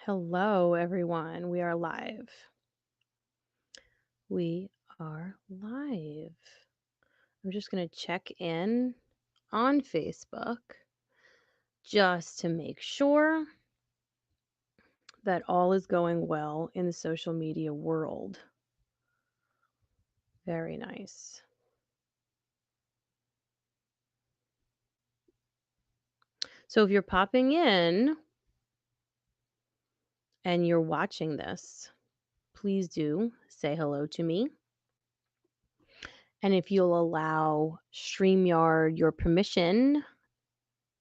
Hello, everyone. We are live. We are live. I'm just going to check in on Facebook just to make sure that all is going well in the social media world. Very nice. So if you're popping in and you're watching this, please do say hello to me. And if you'll allow StreamYard your permission,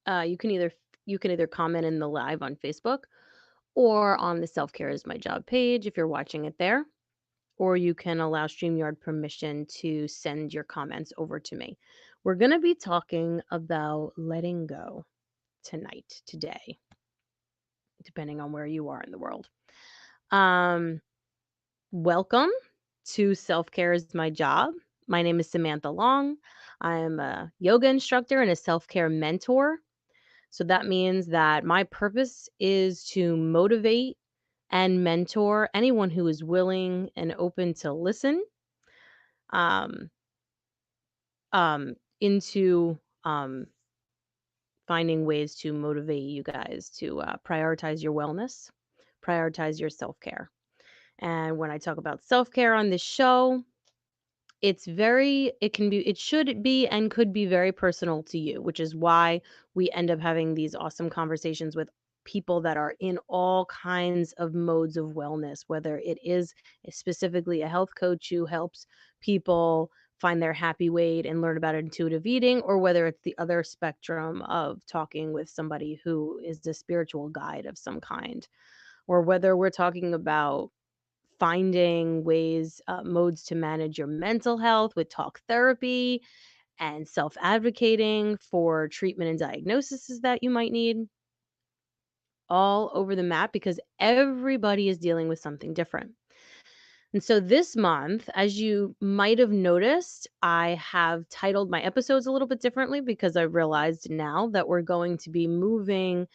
you can either comment in the live on Facebook or on the Self Care is My Job page if you're watching it there, or you can allow StreamYard permission to send your comments over to me. We're going to be talking about letting go today, depending on where you are in the world. Welcome to Self Care is My Job. My name is Samantha Long. I'm a yoga instructor and a self care mentor. So that means that my purpose is to motivate and mentor anyone who is willing and open to listen um, into finding ways to motivate you guys to prioritize your wellness, prioritize your self care. And when I talk about self care on this show, it should be and could be very personal to you, which is why we end up having these awesome conversations with people that are in all kinds of modes of wellness, whether it is specifically a health coach who helps people find their happy weight and learn about intuitive eating, or whether it's the other spectrum of talking with somebody who is a spiritual guide of some kind, or whether we're talking about finding ways, modes to manage your mental health with talk therapy and self advocating for treatment and diagnoses that you might need, all over the map because everybody is dealing with something different. And so this month, as you might have noticed, I have titled my episodes a little bit differently because I realized now that we're going to be moving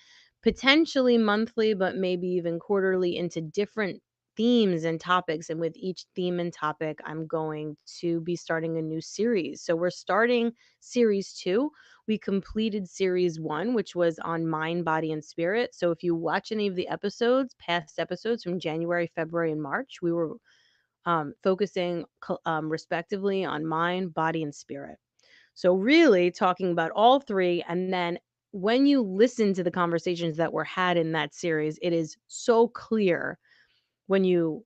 potentially monthly, but maybe even quarterly into different themes and topics. And with each theme and topic, I'm going to be starting a new series. So we're starting series 2. We completed series 1, which was on mind, body, and spirit. So if you watch any of the episodes, past episodes from January, February, and March, we were focusing respectively on mind, body, and spirit. So, really talking about all three. And then when you listen to the conversations that were had in that series, it is so clear when you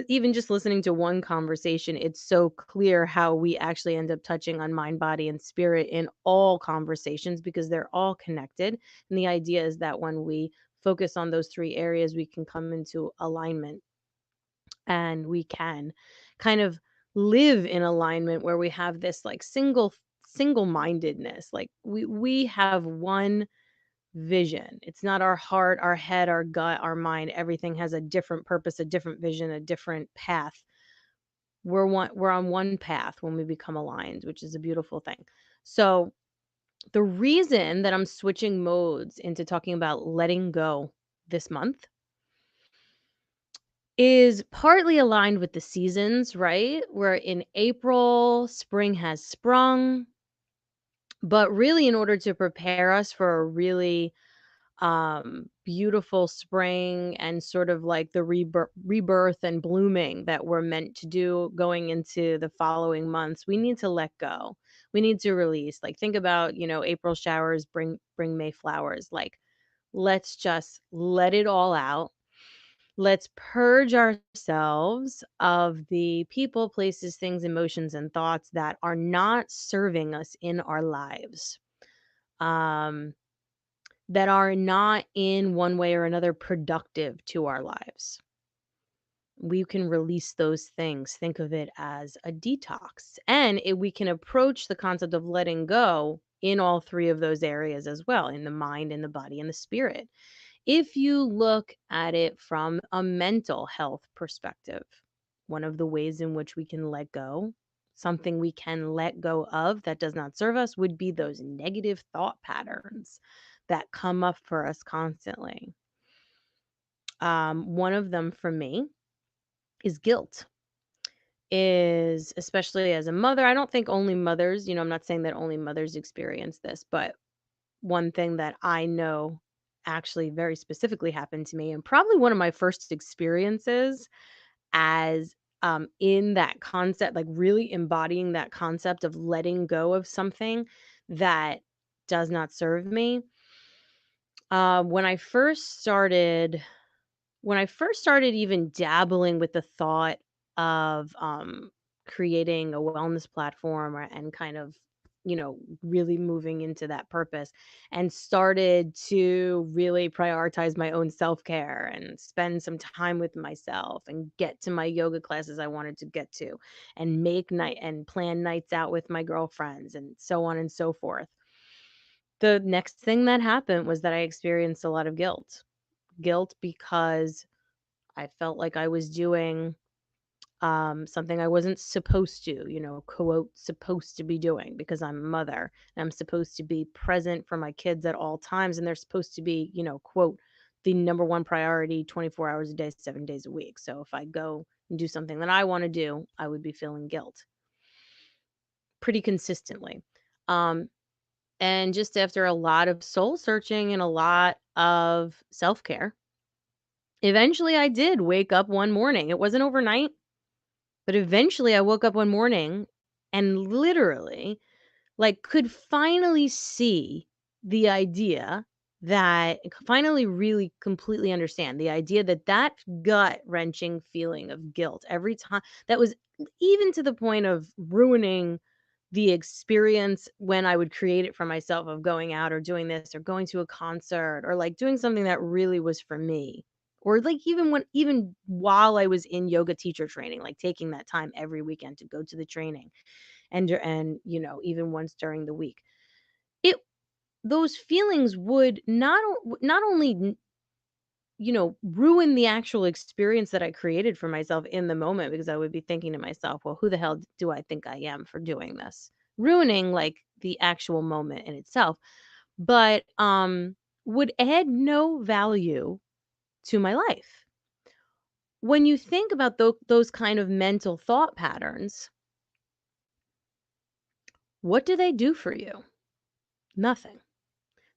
even just listening to one conversation, it's so clear how we actually end up touching on mind, body, and spirit in all conversations because they're all connected. And the idea is that when we focus on those three areas, we can come into alignment and we can kind of live in alignment where we have this like single-mindedness, like we have one vision. It's not our heart, our head, our gut, our mind. Everything has a different purpose, a different vision, a different path. We're on one path when we become aligned, which is a beautiful thing. So the reason that I'm switching modes into talking about letting go this month is partly aligned with the seasons, right? We're in April, spring has sprung, but really in order to prepare us for a really beautiful spring and sort of like the rebirth and blooming that we're meant to do going into the following months, we need to let go. We need to release. Like think about, April showers bring May flowers. Like let's just let it all out. Let's purge ourselves of the people, places, things, emotions, and thoughts that are not serving us in our lives, um, that are not in one way or another productive to our lives. We can release those things. Think of it as a detox. And we can approach the concept of letting go in all three of those areas as well, in the mind, in the body, and the spirit. If you look at it from a mental health perspective, one of the ways in which we can let go, something we can let go of that does not serve us, would be those negative thought patterns that come up for us constantly. One of them for me is guilt. Is especially as a mother, I don't think only mothers, I'm not saying that only mothers experience this, but one thing that I know actually very specifically happened to me, and probably one of my first experiences as in that concept, like really embodying that concept of letting go of something that does not serve me. When I first started even dabbling with the thought of creating a wellness platform and kind of, really moving into that purpose and started to really prioritize my own self-care and spend some time with myself and get to my yoga classes I wanted to get to and make night and plan nights out with my girlfriends and so on and so forth. The next thing that happened was that I experienced a lot of guilt. Guilt because I felt like I was doing something I wasn't supposed to, quote, supposed to be doing because I'm a mother and I'm supposed to be present for my kids at all times. And they're supposed to be, quote, the number one priority 24 hours a day, 7 days a week. So if I go and do something that I want to do, I would be feeling guilt pretty consistently. Um, and just after a lot of soul searching and a lot of self care, eventually I did wake up one morning. It wasn't overnight. But eventually I woke up one morning and literally, like, could finally see the idea finally really completely understand the idea that that gut-wrenching feeling of guilt every time that was even to the point of ruining the experience when I would create it for myself of going out or doing this or going to a concert or like doing something that really was for me. Or like even while I was in yoga teacher training, like taking that time every weekend to go to the training and even once during the week. It those feelings would not only ruin the actual experience that I created for myself in the moment because I would be thinking to myself, well, who the hell do I think I am for doing this? Ruining like the actual moment in itself, but would add no value to my life. When you think about those kind of mental thought patterns, what do they do for you? Nothing.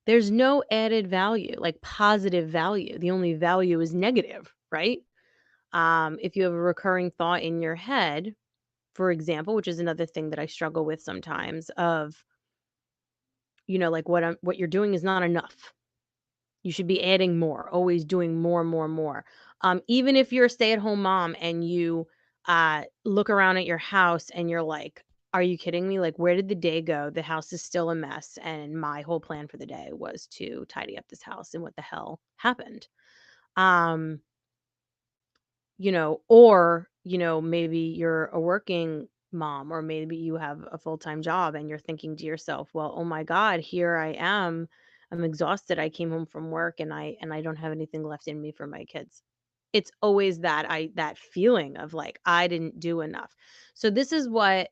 There's no added value, like positive value. The only value is negative, right? If you have a recurring thought in your head, for example, which is another thing that I struggle with sometimes of, like what you're doing is not enough. You should be adding more, always doing more, more, more. Even if you're a stay-at-home mom and you look around at your house and you're like, are you kidding me? Like, where did the day go? The house is still a mess. And my whole plan for the day was to tidy up this house. And what the hell happened? Um, or, maybe you're a working mom, or maybe you have a full-time job and you're thinking to yourself, well, oh my God, here I am. I'm exhausted. I came home from work and I don't have anything left in me for my kids. It's always that feeling of like I didn't do enough. So this is what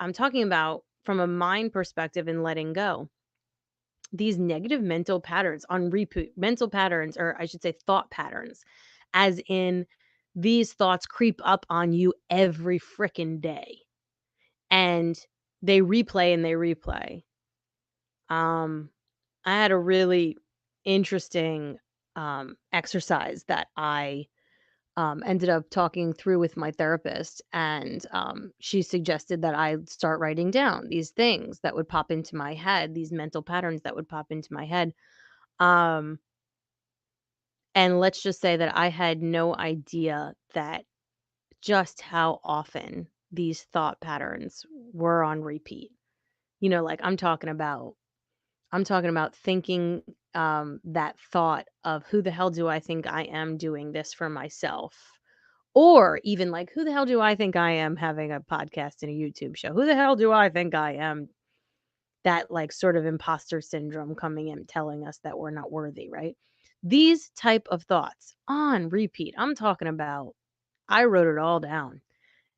I'm talking about from a mind perspective and letting go. These negative mental patterns on repeat, mental patterns, or I should say thought patterns, as in these thoughts creep up on you every freaking day and they replay and they replay. Um, I had a really interesting exercise that I ended up talking through with my therapist, and she suggested that I start writing down these things that would pop into my head, these mental patterns that would pop into my head. Um, and let's just say that I had no idea that just how often these thought patterns were on repeat. Like I'm talking about thinking that thought of who the hell do I think I am doing this for myself? Or even like, who the hell do I think I am having a podcast and a YouTube show? Who the hell do I think I am? That like sort of imposter syndrome coming in telling us that we're not worthy, right? These type of thoughts on repeat. I'm talking about I wrote it all down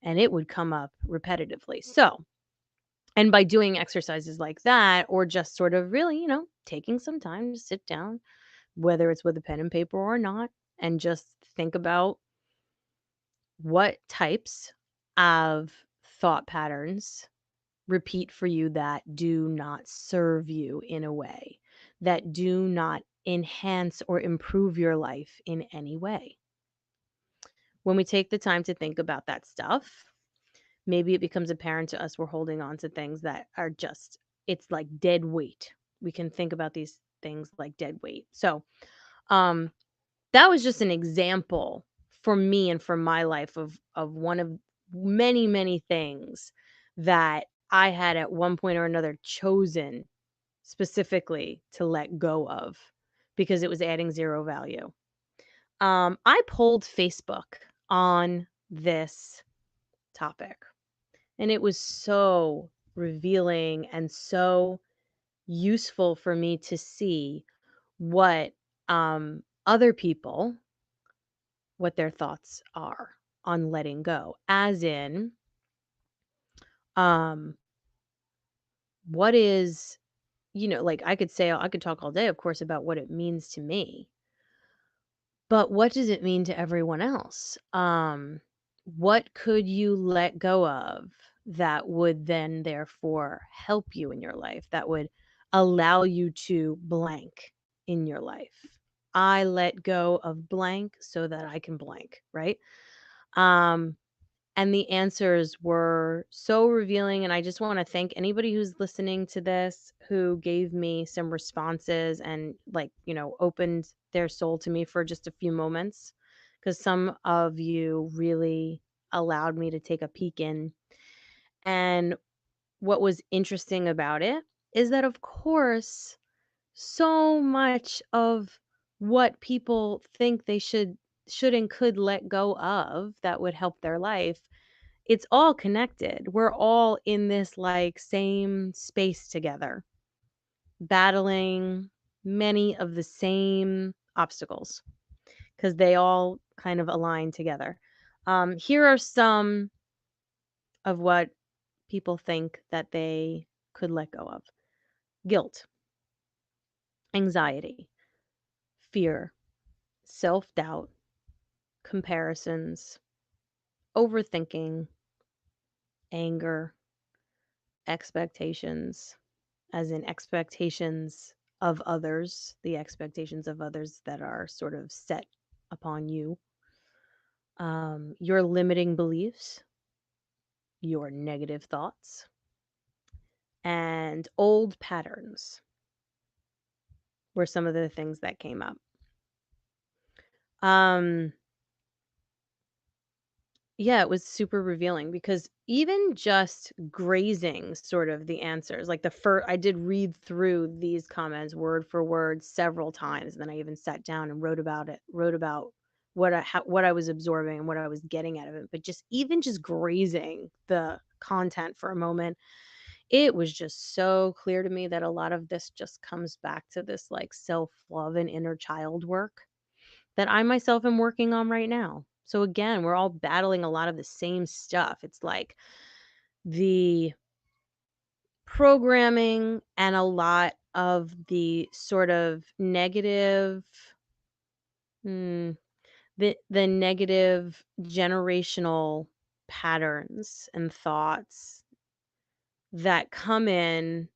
and it would come up repetitively. So, and by doing exercises like that or just sort of really, taking some time to sit down, whether it's with a pen and paper or not, and just think about what types of thought patterns repeat for you that do not serve you in a way, that do not enhance or improve your life in any way. When we take the time to think about that stuff, maybe it becomes apparent to us we're holding on to things that are just, it's like dead weight. We can think about these things like dead weight. So, um, that was just an example for me and for my life of one of many, many things that I had at one point or another chosen specifically to let go of because it was adding zero value. I polled Facebook on this topic, and it was so revealing and so useful for me to see what other people, what their thoughts are on letting go, as in um what is, like I could say, I could talk all day of course about what it means to me, but what does it mean to everyone else? What could you let go of that would then therefore help you in your life, that would allow you to blank in your life? I let go of blank so that I can blank, right? um And the answers were so revealing, and I just wanna thank anybody who's listening to this, who gave me some responses and, like, opened their soul to me for just a few moments, because some of you really allowed me to take a peek in. And what was interesting about it is that, of course, so much of what people think they should and could let go of that would help their life, it's all connected. We're all in this like same space together, battling many of the same obstacles because they all kind of align together. Here are some of what people think that they could let go of: guilt, anxiety, fear, self doubt, comparisons, overthinking, anger, expectations, as in expectations of others, the expectations of others that are sort of set upon you, your limiting beliefs, your negative thoughts, and old patterns were some of the things that came up. Um, Yeah, it was super revealing because even just grazing sort of the answers, like the first, I did read through these comments word for word several times. And then I even sat down and wrote about it, wrote about what I was absorbing and what I was getting out of it. But just even just grazing the content for a moment, it was just so clear to me that a lot of this just comes back to this like self love and inner child work that I myself am working on right now. So again, we're all battling a lot of the same stuff. It's like the programming and a lot of the sort of negative, hmm, the negative generational patterns and thoughts that come in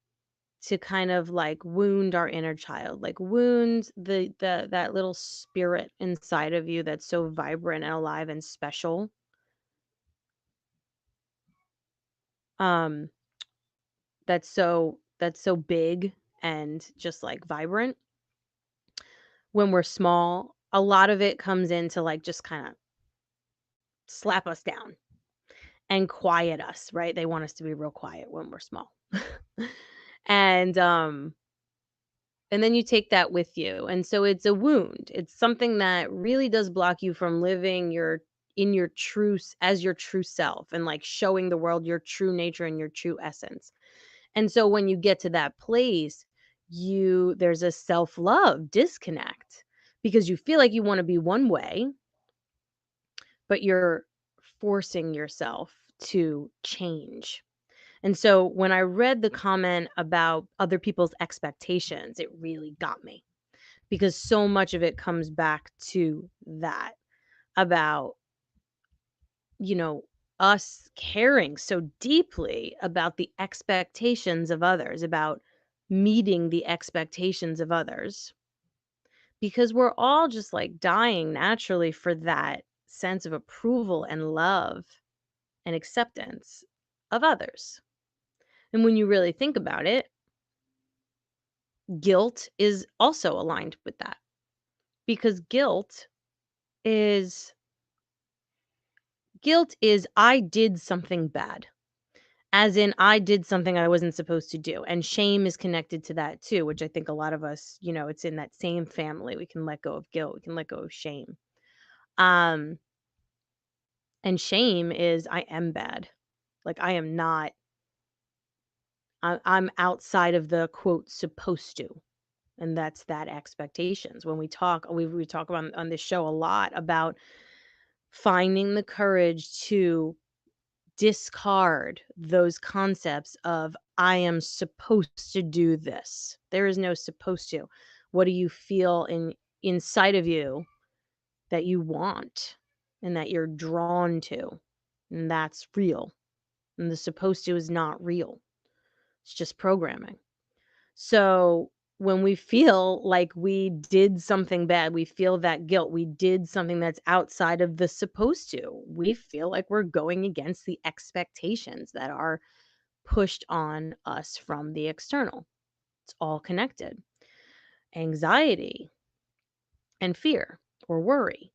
to kind of like wound our inner child, like wound the that little spirit inside of you that's so vibrant and alive and special, um that's so big and just like vibrant. When we're small, a lot of it comes in to like just kind of slap us down and quiet us, right? They want us to be real quiet when we're small. and and then you take that with you. And so it's a wound. It's something that really does block you from living your in your as your true self and like showing the world your true nature and your true essence. And so when you get to that place, there's a self-love disconnect because you feel like you want to be one way, but you're forcing yourself to change. And so when I read the comment about other people's expectations, it really got me because so much of it comes back to that, about, you know, us caring so deeply about the expectations of others, about meeting the expectations of others, because we're all just like dying naturally for that sense of approval and love and acceptance of others. And when you really think about it, guilt is also aligned with that, because is guilt is I did something bad. As in, I did something I wasn't supposed to do, and shame is connected to that too, which I think a lot of us, it's in that same family. We can let go of guilt, we can let go of shame. Um, and shame is I am bad. Like, I am not I'm outside of the, quote, "supposed to," and that's that expectations. When we talk about on this show a lot about finding the courage to discard those concepts of I am supposed to do this. There is no supposed to. What do you feel inside of you that you want and that you're drawn to? And that's real. And the supposed to is not real. It's just programming. So when we feel like we did something bad, we feel that guilt, we did something that's outside of the supposed to, we feel like we're going against the expectations that are pushed on us from the external. It's all connected. Anxiety and fear or worry.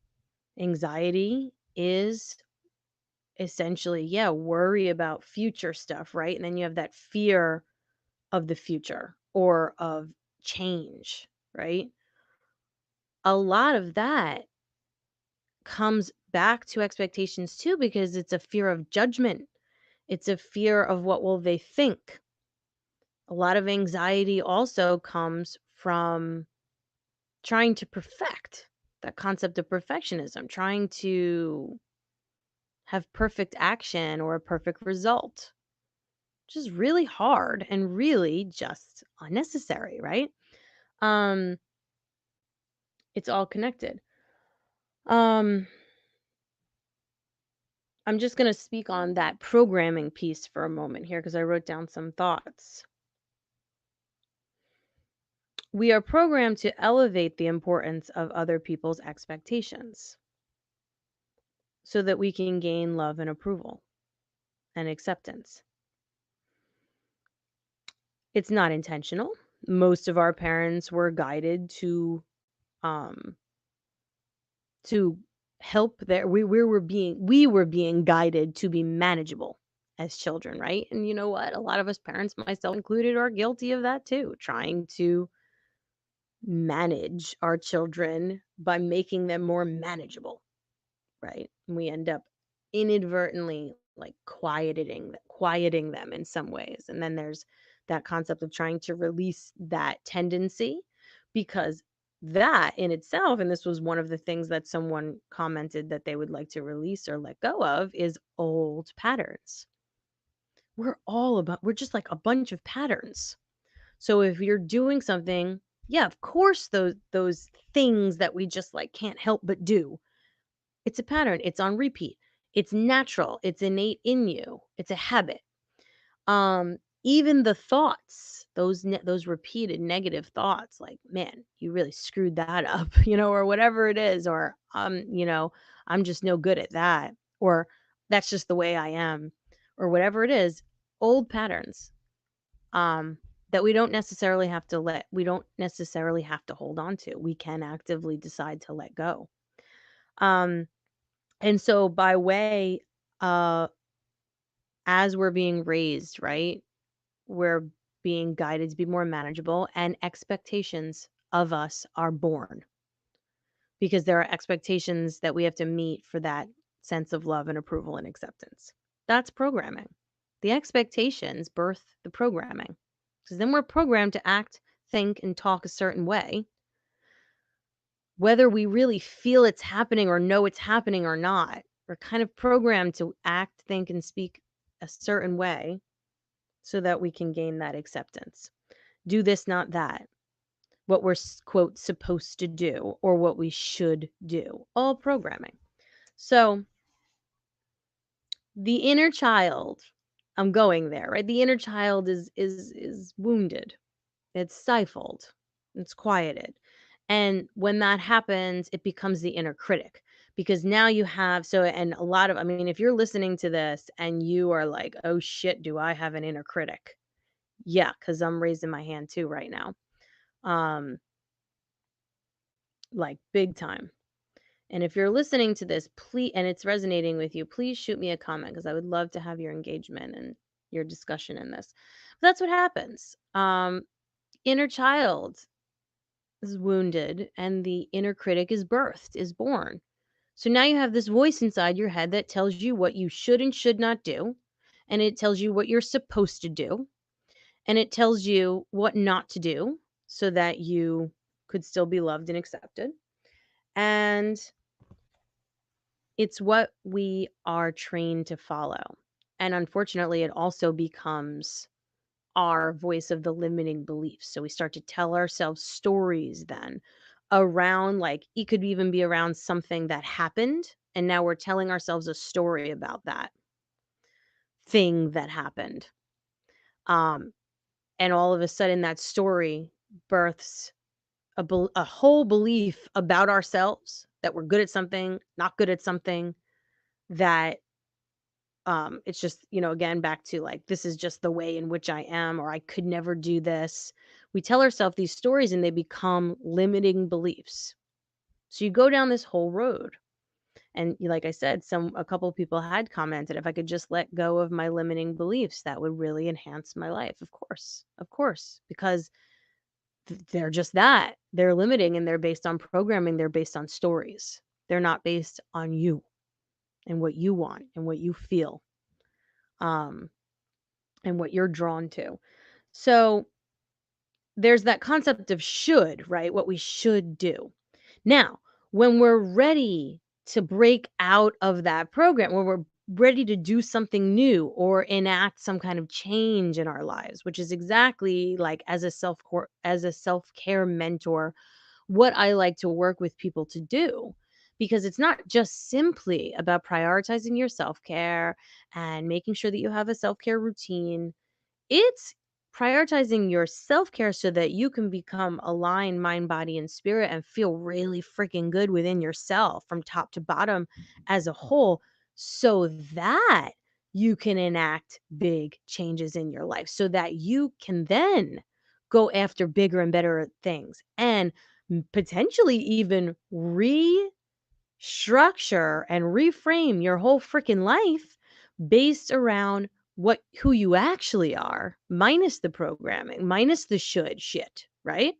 Anxiety is essentially, yeah, worry about future stuff, right? And then you have that fear of the future or of change, right? A lot of that comes back to expectations too, because it's a fear of judgment. It's a fear of what will they think. A lot of anxiety also comes from trying to perfect, that concept of perfectionism, trying to have perfect action or a perfect result, which is really hard and really just unnecessary, right? Um, it's all connected. Um, I'm just going to speak on that programming piece for a moment here because I wrote down some thoughts. We are programmed to elevate the importance of other people's expectations so that we can gain love and approval and acceptance. It's not intentional. Most of our parents were guided um to help their we were being guided to be manageable as children, right? And you know what? A lot of us parents, myself included, are guilty of that too, trying to manage our children by making them more manageable, right? And we end up inadvertently like quieting them in some ways. And then there's that concept of trying to release that tendency, because that in itself, and this was one of the things that someone commented that they would like to release or let go of, is old patterns. We're just like a bunch of patterns. So if you're doing something, yeah, of course those things that we just like can't help but do. It's a pattern. It's on repeat. It's natural. It's innate in you. It's a habit. Even the thoughts, those repeated negative thoughts, like, man, you really screwed that up, or whatever it is, or I'm just no good at that, or that's just the way I am, or whatever it is, old patterns. That we don't necessarily have to hold on to. We can actively decide to let go. Um, and so by way, uh, as we're being raised, right, we're being guided to be more manageable, and expectations of us are born because there are expectations that we have to meet for that sense of love and approval and acceptance. That's programming. The expectations birth the programming, because then we're programmed to act, think, and talk a certain way, whether we really feel it's happening or know it's happening or not. We're kind of programmed to act, think, and speak a certain way so that we can gain that acceptance. Do this, not that. what we're quote supposed to do or what we should do. All programming. So the inner child, I'm going there, right? The inner child is wounded. It's stifled. It's quieted. And when that happens, it becomes the inner critic because now you have and a lot of, I mean, if you're listening to this and you are like, "Oh shit, do I have an inner critic?" Yeah, cuz I'm raising my hand too right now. Um like big time. And if you're listening to this, please, and it's resonating with you, please shoot me a comment because I would love to have your engagement and your discussion in this. But that's what happens. Inner child is wounded and the inner critic is birthed, is born. So now you have this voice inside your head that tells you what you should and should not do. And it tells you what you're supposed to do. And it tells you what not to do so that you could still be loved and accepted. And it's what we are trained to follow. And unfortunately, it also becomes our voice of the limiting beliefs. So we start to tell ourselves stories then around, like, it could even be around something that happened. And now we're telling ourselves a story about that thing that happened. Um, and all of a sudden, that story births a whole belief about ourselves that we're good at something, not good at something, that it's just, again, back to like, this is just the way in which I am, or I could never do this. We tell ourselves these stories and they become limiting beliefs. So you go down this whole road. And like I said, a couple of people had commented, if I could just let go of my limiting beliefs, that would really enhance my life. Of course, because they're just that. They're limiting and they're based on programming. They're based on stories. They're not based on you and what you want and what you feel. And what you're drawn to. So there's that concept of should, right? What we should do. Now, when we're ready to break out of that program, when we're ready to do something new or enact some kind of change in our lives, which is exactly like as a self-care mentor, what I like to work with people to do. Because it's not just simply about prioritizing your self-care and making sure that you have a self-care routine. It's prioritizing your self-care so that you can become aligned mind, body, and spirit and feel really freaking good within yourself from top to bottom as a whole so that you can enact big changes in your life so that you can then go after bigger and better things and potentially even restructure and reframe your whole freaking life based around who you actually are, minus the programming, minus the should shit, right?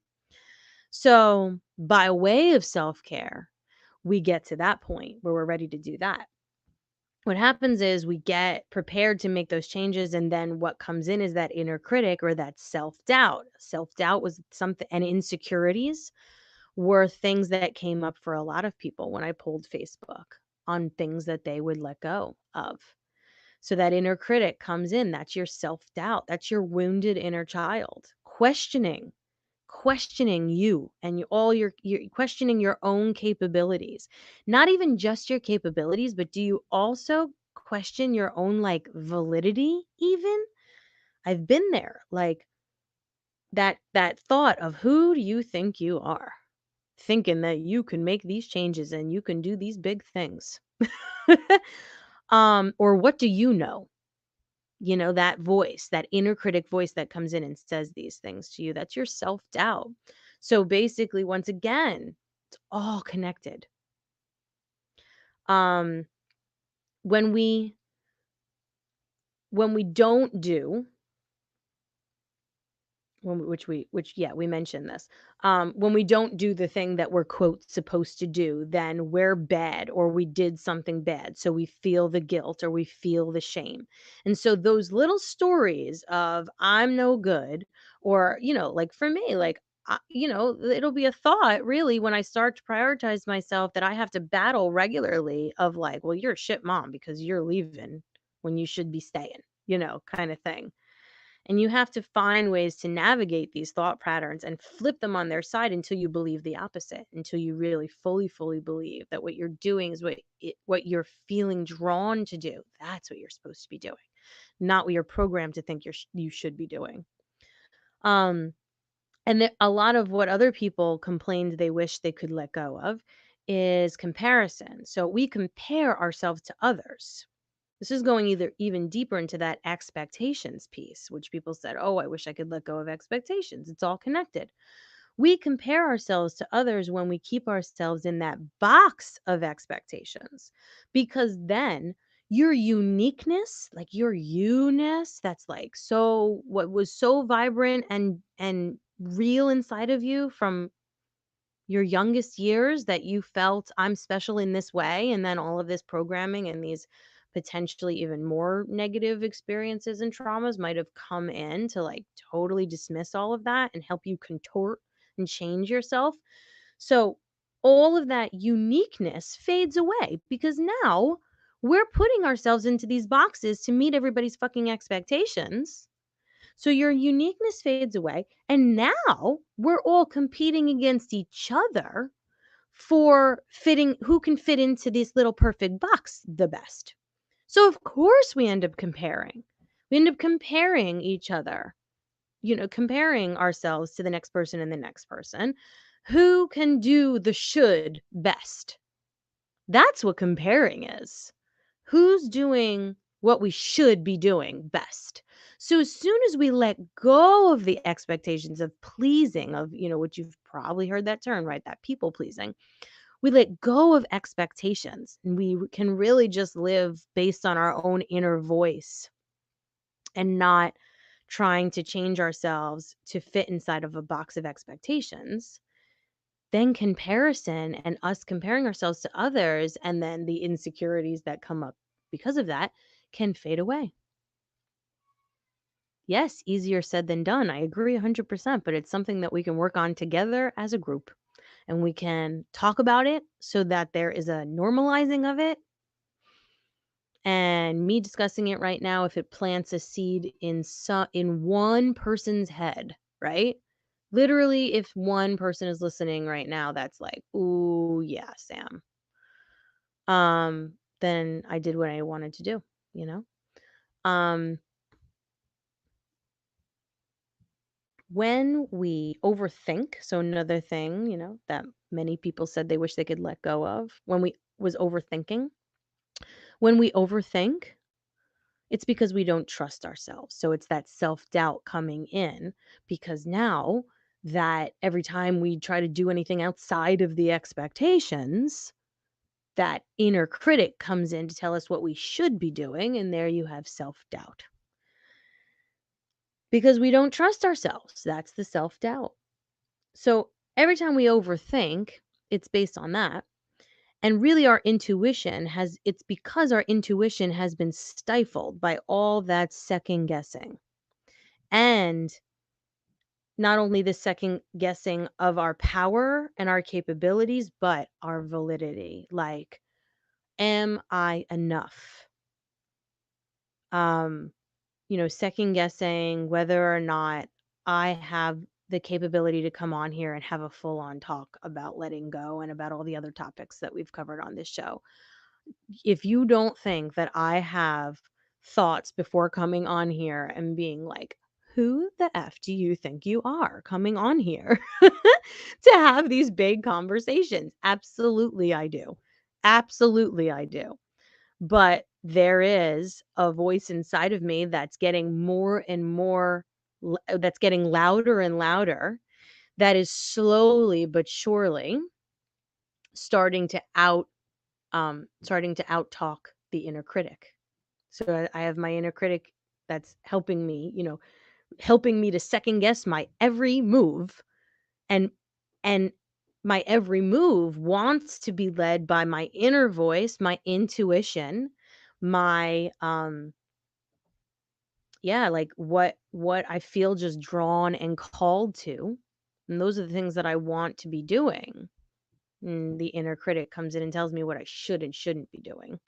So, by way of self-care, we get to that point where we're ready to do that. What happens is we get prepared to make those changes, and then what comes in is that inner critic or that self-doubt. Self-doubt was something, and insecurities were things that came up for a lot of people when I polled Facebook on things that they would let go of. So that inner critic comes in. That's your self-doubt. That's your wounded inner child questioning you and all your questioning your own capabilities. Not even just your capabilities, but do you also question your own like validity even? I've been there. Like that thought of who do you think you are? Thinking that you can make these changes and you can do these big things. Or what do you know? That voice, that inner critic voice that comes in and says these things to you, that's your self-doubt. So basically, once again, it's all connected. Um, when we don't do which yeah, we mentioned this. When we don't do the thing that we're quote supposed to do, then we're bad or we did something bad. So we feel the guilt or we feel the shame. And so those little stories of I'm no good, or like for me, like it'll be a thought really when I start to prioritize myself that I have to battle regularly of like, well, you're a shit mom because you're leaving when you should be staying, kind of thing. And you have to find ways to navigate these thought patterns and flip them on their side until you believe the opposite, until you really fully believe that what you're doing is what you're feeling drawn to do. That's what you're supposed to be doing, not what you're programmed to think you should be doing. Um, and a lot of what other people complained they wish they could let go of is comparison. So we compare ourselves to others. This is going either even deeper into that expectations piece, which people said, oh, I wish I could let go of expectations. It's all connected. We compare ourselves to others when we keep ourselves in that box of expectations, because then your uniqueness, like your you-ness, that's like so what was so vibrant and real inside of you from your youngest years, that you felt I'm special in this way, and then all of this programming and these potentially even more negative experiences and traumas might have come in to like totally dismiss all of that and help you contort and change yourself. So all of that uniqueness fades away because now we're putting ourselves into these boxes to meet everybody's fucking expectations. So your uniqueness fades away. And now we're all competing against each other for fitting who can fit into this little perfect box the best. So of course we end up comparing. We end up comparing each other, comparing ourselves to the next person and the next person. Who can do the should best? That's what comparing is. Who's doing what we should be doing best? So as soon as we let go of the expectations of pleasing, of, what you've probably heard that term, right? That people pleasing. We let go of expectations and we can really just live based on our own inner voice and not trying to change ourselves to fit inside of a box of expectations. Then comparison and us comparing ourselves to others and then the insecurities that come up because of that can fade away. Yes, easier said than done. I agree 100%, but it's something that we can work on together as a group, and we can talk about it so that there is a normalizing of it. And me discussing it right now, if it plants a seed in one person's head, right? Literally, if one person is listening right now, that's like, "Ooh, yeah, Sam." Then I did what I wanted to do, you know? Um, when we overthink, so another thing, that many people said they wish they could let go of, was overthinking. When we overthink, it's because we don't trust ourselves. So it's that self-doubt coming in, because now that every time we try to do anything outside of the expectations, that inner critic comes in to tell us what we should be doing, and there you have self-doubt. Because we don't trust ourselves. That's the self-doubt. So every time we overthink, it's based on that. And really it's because our intuition has been stifled by all that second guessing. And not only the second guessing of our power and our capabilities, but our validity. Like, am I enough? Um, second guessing whether or not I have the capability to come on here and have a full on talk about letting go and about all the other topics that we've covered on this show. If you don't think that I have thoughts before coming on here and being like, who the F do you think you are coming on here to have these big conversations? Absolutely, I do. Absolutely, I do. But there is a voice inside of me that's getting more and more, that's getting louder and louder, that is slowly but surely starting to out talk the inner critic. So I have my inner critic that's helping me to second guess my every move, and and my every move wants to be led by my inner voice, my intuition, my yeah, like what I feel just drawn and called to. And those are the things that I want to be doing. And the inner critic comes in and tells me what I should and shouldn't be doing.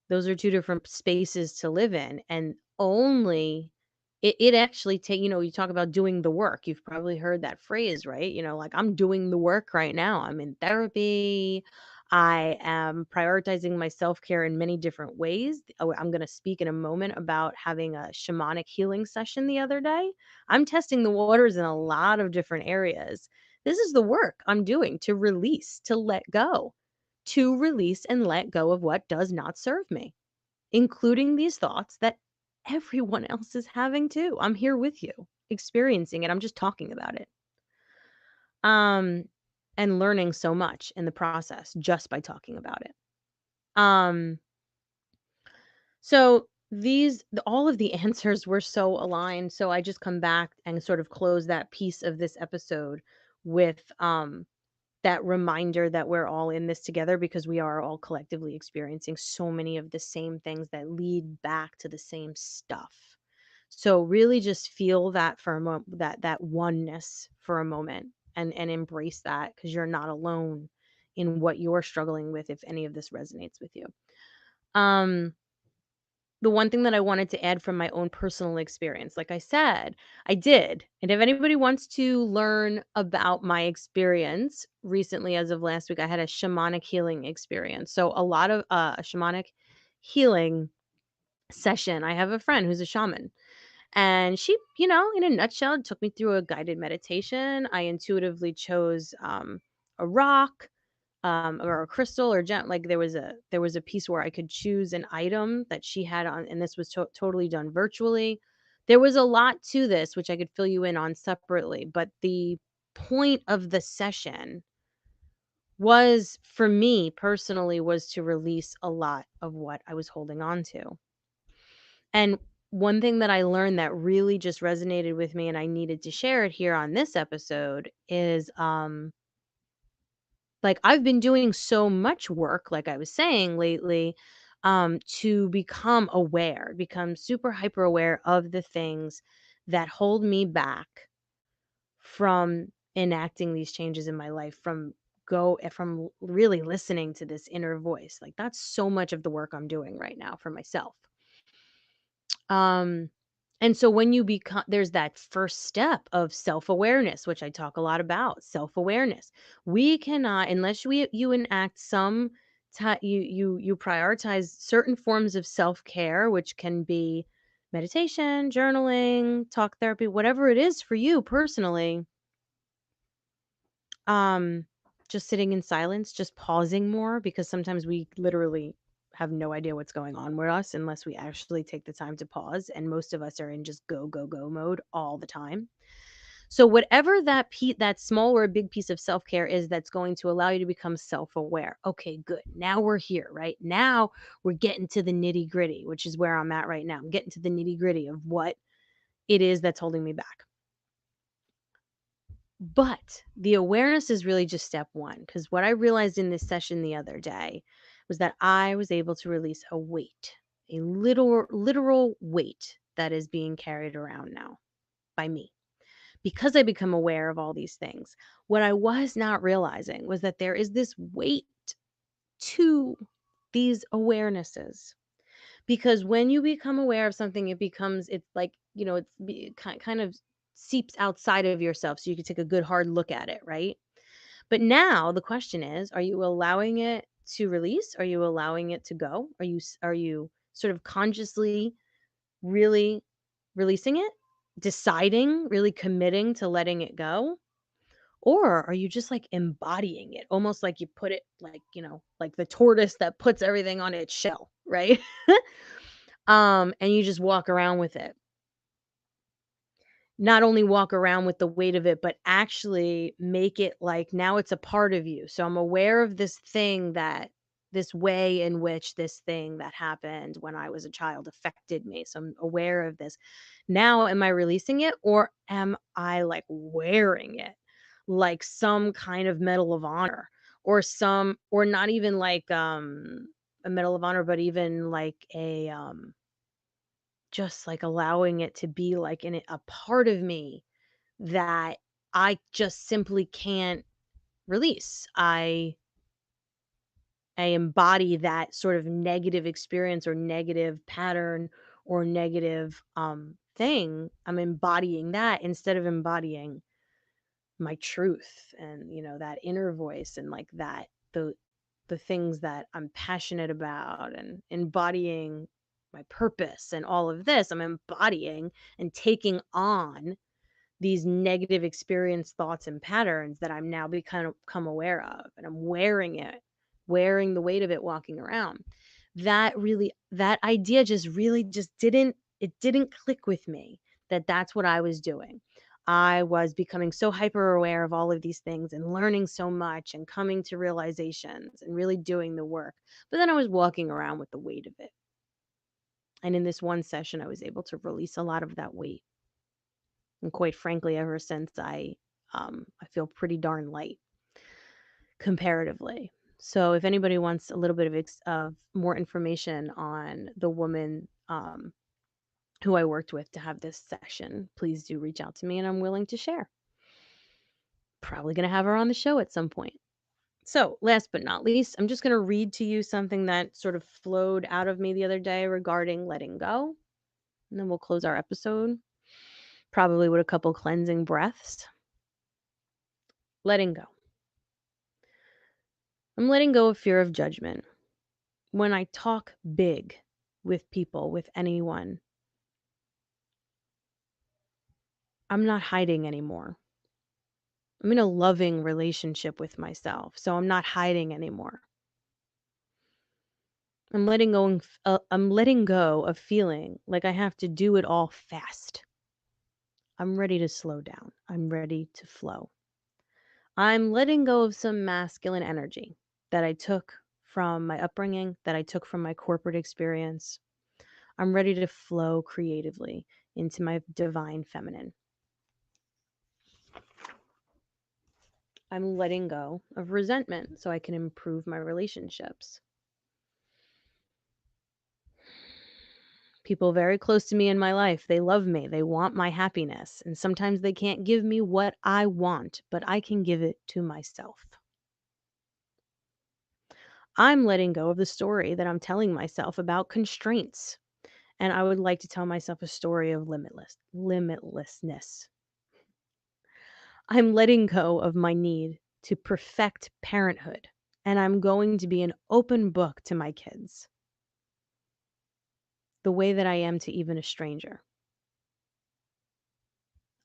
Those are two different spaces to live in, and only it actually you talk about doing the work. You've probably heard that phrase, right? Like, "I'm doing the work right now. I'm in therapy. I am prioritizing my self-care in many different ways." I'm gonna speak in a moment about having a shamanic healing session the other day. I'm testing the waters in a lot of different areas. This is the work I'm doing to release, to let go, to release and let go of what does not serve me, including these thoughts that everyone else is having too. I'm here with you, experiencing it. I'm just talking about it. Um, and learning so much in the process just by talking about it. Um, so all of the answers were so aligned. So I just come back and sort of close that piece of this episode with that reminder that we're all in this together because we are all collectively experiencing so many of the same things that lead back to the same stuff. So really just feel that for a moment, that oneness for a moment, and embrace that because you're not alone in what you're struggling with if any of this resonates with you. Um the one thing that I wanted to add from my own personal experience, like I said, I did. And if anybody wants to learn about my experience recently, as of last week, I had a shamanic healing experience. So, a lot of a shamanic healing session. I have a friend who's a shaman, and she, in a nutshell, took me through a guided meditation. I intuitively chose a rock, or a crystal or gem. Like there was a piece where I could choose an item that she had on, and this was totally done virtually. There was a lot to this, which I could fill you in on separately, but the point of the session was, for me personally, was to release a lot of what I was holding on to. And one thing that I learned that really just resonated with me, and I needed to share it here on this episode, is like, I've been doing so much work, like I was saying lately, to become super hyper aware of the things that hold me back from enacting these changes in my life, from really listening to this inner voice. Like, that's so much of the work I'm doing right now for myself. Um, and so when you become there's that first step of self-awareness, which I talk a lot about, self-awareness. We cannot, unless you enact some you prioritize certain forms of self-care, which can be meditation, journaling, talk therapy, whatever it is for you personally. Um, just sitting in silence, just pausing more, because sometimes we literally have no idea what's going on with us unless we actually take the time to pause, and most of us are in just go, go, go mode all the time. So whatever that small or big piece of self-care is that's going to allow you to become self-aware. Okay, good. Now we're here, right? Now we're getting to the nitty-gritty, which is where I'm at right now. I'm getting to the nitty-gritty of what it is that's holding me back. But the awareness is really just step one, because what I realized in this session the other day was that I was able to release a weight, a literal weight that is being carried around now by me because I become aware of all these things. What I was not realizing was that there is this weight to these awarenesses. Because when you become aware of something, it's like, kind of seeps outside of yourself, so you can take a good hard look at it, right? But now the question is, are you allowing it to release? Are you allowing it to go? Are you sort of consciously really releasing it? Deciding, really committing to letting it go? Or are you just like embodying it? Almost like you put it, like, like the tortoise that puts everything on its shell, right? And you just walk around with it. Not only walk around with the weight of it, but actually make it like now it's a part of you. So I'm aware of this way in which this thing that happened when I was a child affected me. So I'm aware of this. Now, am I releasing it, or am I like wearing it like some kind of medal of honor, or not even like a medal of honor, but even like just like allowing it to be like in a part of me that I just simply can't release. I embody that sort of negative experience or negative pattern or negative thing, I'm embodying that instead of embodying my truth and, that inner voice and like that the things that I'm passionate about and embodying my purpose and all of this. I'm embodying and taking on these negative experience thoughts and patterns that I'm now become aware of, and I'm wearing the weight of it walking around. That idea just didn't click with me, that that's what I was doing. I was becoming so hyper aware of all of these things and learning so much and coming to realizations and really doing the work. But then I was walking around with the weight of it. And in this one session, I was able to release a lot of that weight. And quite frankly, ever since I feel pretty darn light comparatively. So if anybody wants a little bit of more information on the woman who I worked with to have this session, please do reach out to me and I'm willing to share. Probably going to have her on the show at some point. So, last but not least, I'm just going to read to you something that sort of flowed out of me the other day regarding letting go. And then we'll close our episode, probably with a couple cleansing breaths. Letting go. I'm letting go of fear of judgment. When I talk big with people, with anyone, I'm not hiding anymore. I'm in a loving relationship with myself, so I'm not hiding anymore. I'm letting go of feeling like I have to do it all fast. I'm ready to slow down. I'm ready to flow. I'm letting go of some masculine energy that I took from my upbringing, that I took from my corporate experience. I'm ready to flow creatively into my divine feminine. I'm letting go of resentment so I can improve my relationships. People very close to me in my life, they love me, they want my happiness, and sometimes they can't give me what I want, but I can give it to myself. I'm letting go of the story that I'm telling myself about constraints, and I would like to tell myself a story of limitlessness. I'm letting go of my need to perfect parenthood, and I'm going to be an open book to my kids, the way that I am to even a stranger.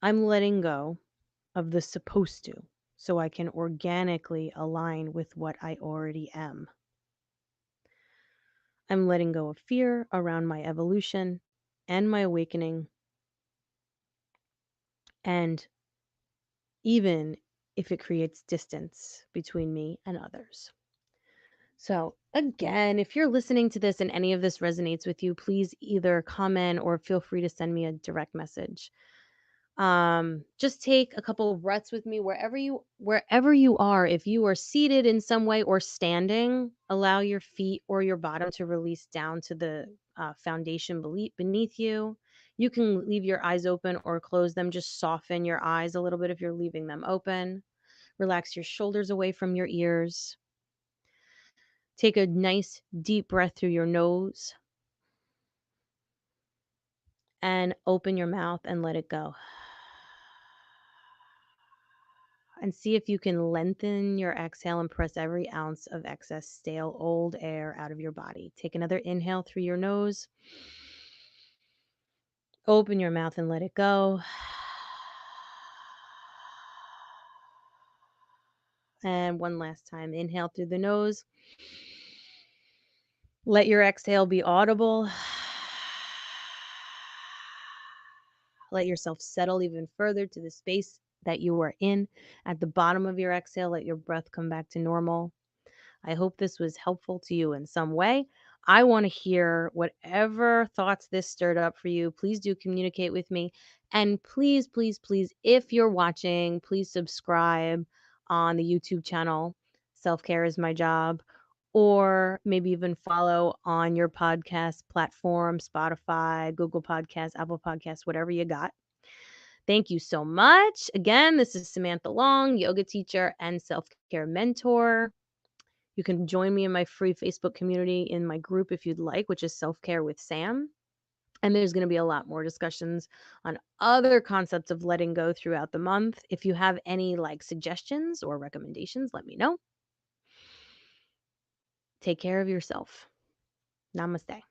I'm letting go of the supposed to so I can organically align with what I already am. I'm letting go of fear around my evolution and my awakening, and even if it creates distance between me and others. So, again, if you're listening to this and any of this resonates with you, please either comment or feel free to send me a direct message. Just take a couple of breaths with me wherever you are. If you are seated in some way or standing, allow your feet or your bottom to release down to the foundation beneath you. You can leave your eyes open or close them. Just soften your eyes a little bit if you're leaving them open. Relax your shoulders away from your ears. Take a nice deep breath through your nose and open your mouth and let it go. And see if you can lengthen your exhale and press every ounce of excess stale old air out of your body. Take another inhale through your nose. Open your mouth and let it go. And one last time, inhale through the nose. Let your exhale be audible. Let yourself settle even further to the space that you are in. At the bottom of your exhale, let your breath come back to normal. I hope this was helpful to you in some way. I want to hear whatever thoughts this stirred up for you. Please do communicate with me. And please, please, please, if you're watching, please subscribe on the YouTube channel. Self Care is My Job. Or maybe even follow on your podcast platform, Spotify, Google Podcasts, Apple Podcasts, whatever you got. Thank you so much. Again, this is Samantha Long, yoga teacher and self-care mentor. You can join me in my free Facebook community in my group if you'd like, which is Self Care with Sam. And there's going to be a lot more discussions on other concepts of letting go throughout the month. If you have any like suggestions or recommendations, let me know. Take care of yourself. Namaste.